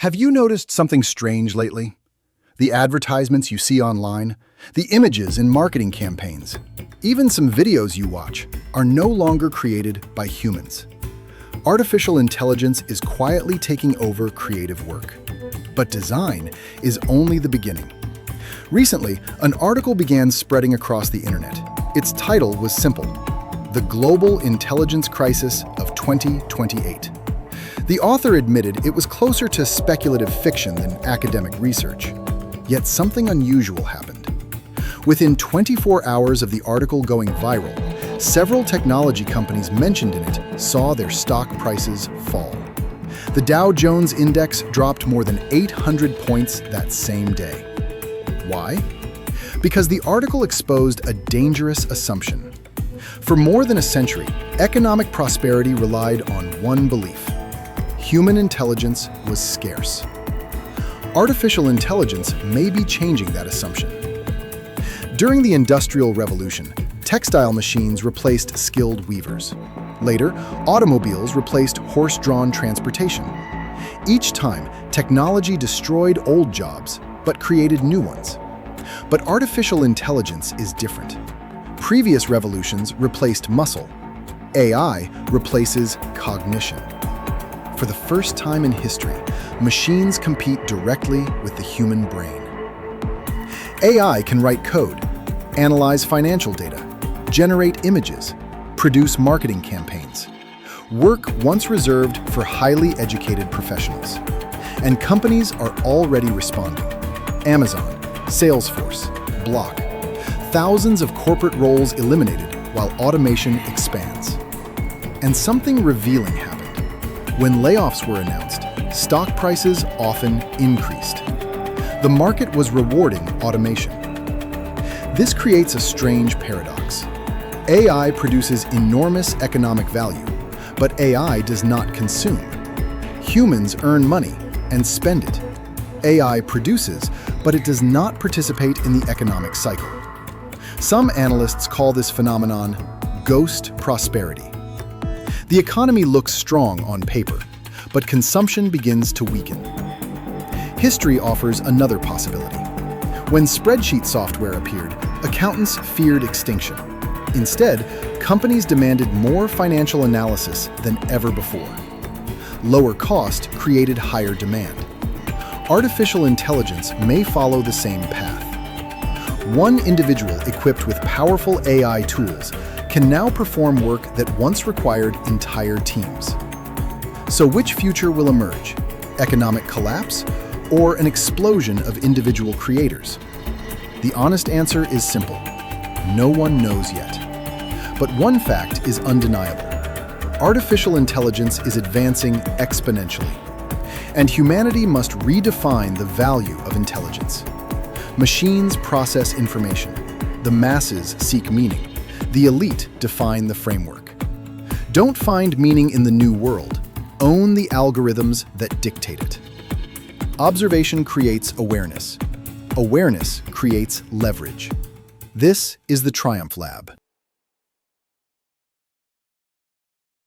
Have you noticed something strange lately? The advertisements you see online, the images in marketing campaigns, even some videos you watch are no longer created by humans. Artificial intelligence is quietly taking over creative work. But design is only the beginning. Recently, an article began spreading across the internet. Its title was simple: The Global Intelligence Crisis of 2028. The author admitted it was closer to speculative fiction than academic research. Yet something unusual happened. Within 24 hours of the article going viral, several technology companies mentioned in it saw their stock prices fall. The Dow Jones Index dropped more than 800 points that same day. Why? Because the article exposed a dangerous assumption. For more than a century, economic prosperity relied on one belief: human intelligence was scarce. Artificial intelligence may be changing that assumption. During the Industrial Revolution, textile machines replaced skilled weavers. Later, automobiles replaced horse-drawn transportation. Each time, technology destroyed old jobs, but created new ones. But artificial intelligence is different. Previous revolutions replaced muscle. AI replaces cognition. For the first time in history, machines compete directly with the human brain. AI can write code, analyze financial data, generate images, produce marketing campaigns. Work once reserved for highly educated professionals. And companies are already responding. Amazon, Salesforce, Block. Thousands of corporate roles eliminated while automation expands. And something revealing happened. When layoffs were announced, stock prices often increased. The market was rewarding automation. This creates a strange paradox. AI produces enormous economic value, but AI does not consume. Humans earn money and spend it. AI produces, but it does not participate in the economic cycle. Some analysts call this phenomenon ghost prosperity. The economy looks strong on paper, but consumption begins to weaken. History offers another possibility. When spreadsheet software appeared, accountants feared extinction. Instead, companies demanded more financial analysis than ever before. Lower cost created higher demand. Artificial intelligence may follow the same path. One individual equipped with powerful AI tools can now perform work that once required entire teams. So which future will emerge? Economic collapse or an explosion of individual creators? The honest answer is simple: no one knows yet. But one fact is undeniable. Artificial intelligence is advancing exponentially, and humanity must redefine the value of intelligence. Machines process information. The masses seek meaning. The elite define the framework. Don't find meaning in the new world. Own the algorithms that dictate it. Observation creates awareness. Awareness creates leverage. This is the Triumph Lab.